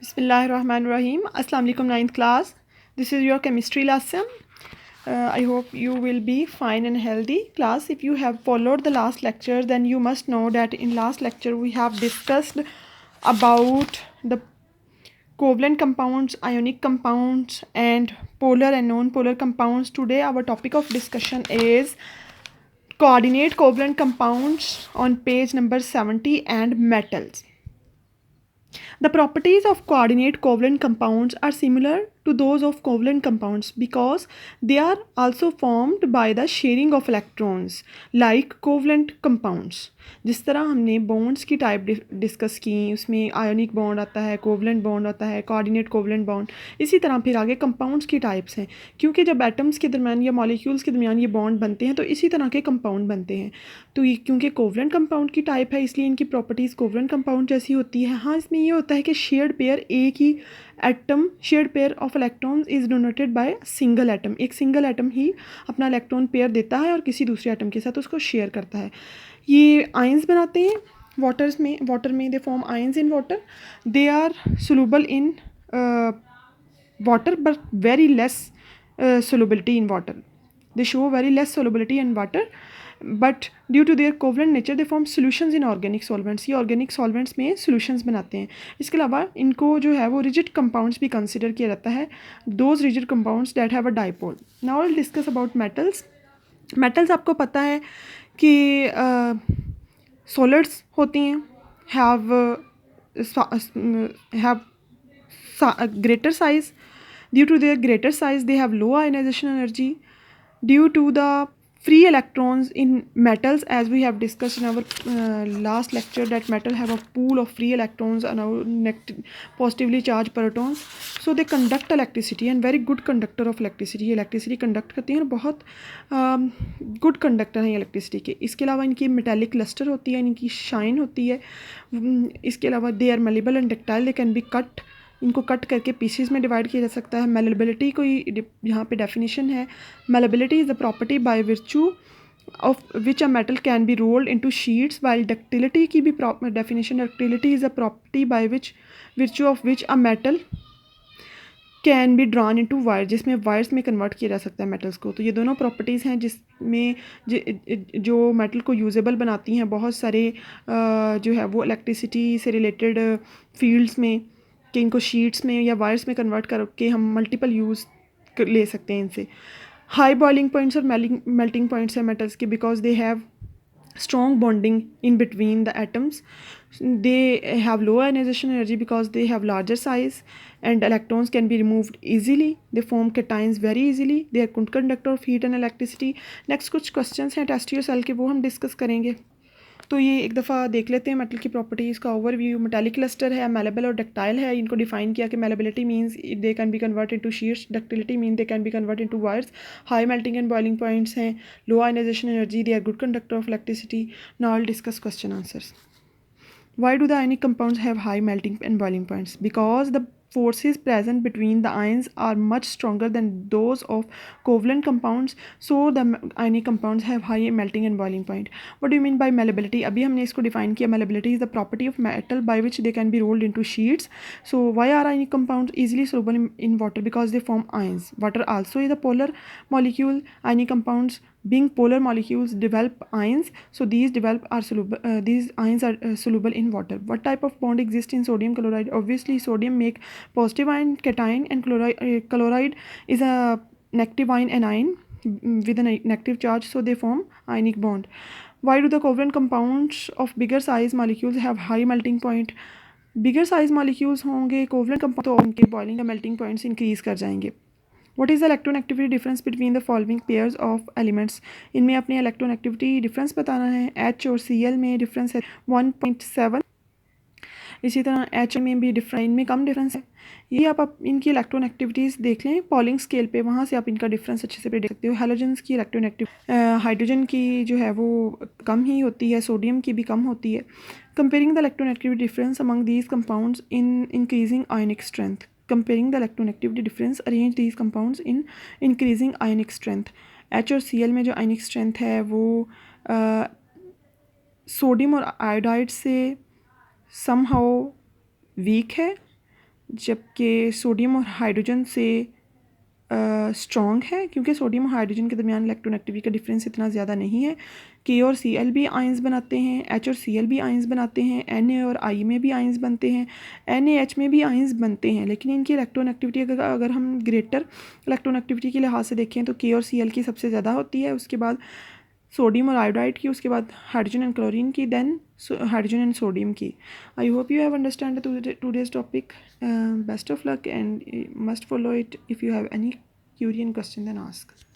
Bismillahirrahmanirrahim. Assalamu alaikum, ninth class. This is your chemistry lesson. I hope you will be fine and healthy. Class, if you have followed the last lecture, then you must know that in last lecture we have discussed about the covalent compounds, ionic compounds, and polar and non-polar compounds. Today our topic of discussion is coordinate covalent compounds on page number 70 and metals. The properties of coordinate covalent compounds are similar to those of covalent compounds because they are also formed by the sharing of electrons like covalent compounds. जिस तरह हमने bonds की type discuss की, उसमें ionic bond आता है, covalent bond आता है, कोऑर्डिनेट कोवलेंट बॉन्ड, इसी तरह फिर आगे कंपाउंड्स की टाइप्स हैं, क्योंकि जब एटम्स के दरमियान या मॉलिक्यूल्स के दरमियान ये बॉन्ड बनते हैं तो इसी तरह के कंपाउंड बनते हैं। तो ये क्योंकि कोवलेंट कंपाउंड की टाइप है इसलिए इनकी प्रॉपर्टीज़ कोवलेंट कंपाउंड जैसी होती है। हाँ, इसमें ये होता है कि शेयर्ड पेयर एक ही atom, shared pair of electrons is donated by single atom, एक सिंगल एटम ही अपना इलेक्ट्रॉन पेयर देता है और किसी दूसरे एटम के साथ उसको शेयर करता है। ये आयंस बनाते हैं वाटर में they form ions in water, they are soluble in water but very less solubility in water. They show very less solubility in water, but due to their covalent nature they form solutions in organic solvents. ये organic solvents में solutions बनाते हैं। इसके अलावा इनको जो है वो rigid compounds भी consider किया जाता है, those rigid compounds that have a dipole. Now I'll discuss about metals. Metals आपको पता है कि solids होती हैं, have greater size. Due to their greater size, they have low ionization energy. Due to the free electrons in metals, as we have discussed in our last lecture, that metal have a pool of free electrons and positively charged protons, so they conduct electricity and very good conductor of electricity. electricity conduct करती हैं और बहुत good conductor हैं electricity के। इसके अलावा इनकी metallic luster होती है, इनकी shine होती है। इसके अलावा they are malleable and ductile, they can be cut, इनको कट करके पीसीज में डिवाइड किया जा सकता है। मेलेबिलिटी कोई यहाँ पे डेफिनेशन है, malleability is the property bye विर्चू of which a metal can be rolled into sheets, while ductility की भी definition, ductility is a property bye विर्चू of which a metal can be drawn into wire, जिसमें wires में convert किया जा सकता है metals को। तो ये दोनों प्रॉपर्टीज़ हैं जिसमें जो मेटल को यूजेबल बनाती हैं बहुत सारे जो है वो इलेक्ट्रिसिटी से रिलेटेड फील्ड्स में, कि इनको शीट्स में या वायर्स में कन्वर्ट करके हम मल्टीपल यूज़ ले सकते हैं इनसे। हाई बॉइलिंग पॉइंट्स और मेल्टिंग पॉइंट्स हैं मेटल्स के, because they have strong bonding in between the atoms. They have low ionization energy because they have larger size and electrons can be removed easily. They form cations very easily. They are good conductor of heat and electricity. Next कुछ questions हैं test your cell के, वो हम discuss करेंगे। तो ये एक दफ़ा देख लेते हैं मेटल की प्रॉपर्टीज़ का ओवरव्यू। मेटालिक क्लस्टर है, मेलेबल और डक्टाइल है। इनको डिफाइन किया कि malleability means they can be convert into sheets, ductility mean they can be convert into wires. High melting and boiling points हैं, low ionisation energy, they are good conductor of electricity. Now I will discuss question answers. Why do the ionic compounds have high melting and boiling points? Because the forces present between the ions are much stronger than those of covalent compounds, so the ionic compounds have high melting and boiling point. What do you mean by malleability? अभी हमने इसको define किया, malleability is the property of metal by which they can be rolled into sheets. So why are ionic compounds easily soluble in water? Because they form ions. Water also is a polar molecule. Ionic compounds being polar molecules develop ions, so these ions are soluble in water. What type of bond exists in sodium chloride? Obviously sodium make positive ion cation, and chloride is a negative ion anion with a negative charge, so they form ionic bond. Why do the covalent compounds of bigger size molecules have high melting point? Bigger size molecules होंगे covalent compound, तो उनके boiling का melting points increase कर जाएंगे। What is the electron-activity difference between the following pairs of elements? इनमें अपनी electron activity difference बताना है। H और Cl में डिफरेंस है 1.7, इसी तरह H में भी डिफरेंस, इनमें कम डिफरेंस है। ये आप इनकी इलेक्ट्रॉन एक्टिविटीज़ देख लें पॉलिंग स्केल पे, वहाँ से आप इनका डिफरेंस अच्छे से देख सकते हो। हेलोजेंस की इलेक्ट्रॉन एक्टिविटी, हाइड्रोजन की जो है वो कम ही होती है, सोडियम की भी कम होती है। Comparing the electron activity difference among these compounds in increasing ionic strength. Comparing the electron activity difference, arrange these compounds in increasing ionic strength. H और Cl में जो ionic strength है वो सोडियम और आयोडाइड से somehow weak है, जबकि sodium और हाइड्रोजन से स्ट्रॉन्ग है, क्योंकि सोडियम और हाइड्रोजन के दरमियान इलेक्ट्रोनेगेटिविटी का डिफरेंस इतना ज़्यादा नहीं है। के और सी एल भी आयंस बनाते हैं, एच और सी एल भी आयंस बनाते हैं, एन ए और आई में भी आयंस बनते हैं, एन ए एच में भी आयंस बनते हैं। लेकिन इनकी इलेक्ट्रोनेगेटिविटी अगर हम ग्रेटर इलेक्ट्रोनेगेटिविटी के लिहाज से देखें तो के और सी एल की सबसे ज़्यादा होती है, उसके बाद सोडियम और आयोडाइड की, उसके बाद हाइड्रोजन एंड क्लोरीन की, देन हाइड्रोजन एंड सोडियम की। I hope you have understand today's topic. Best of luck and must follow it. If you have any query and question, then ask.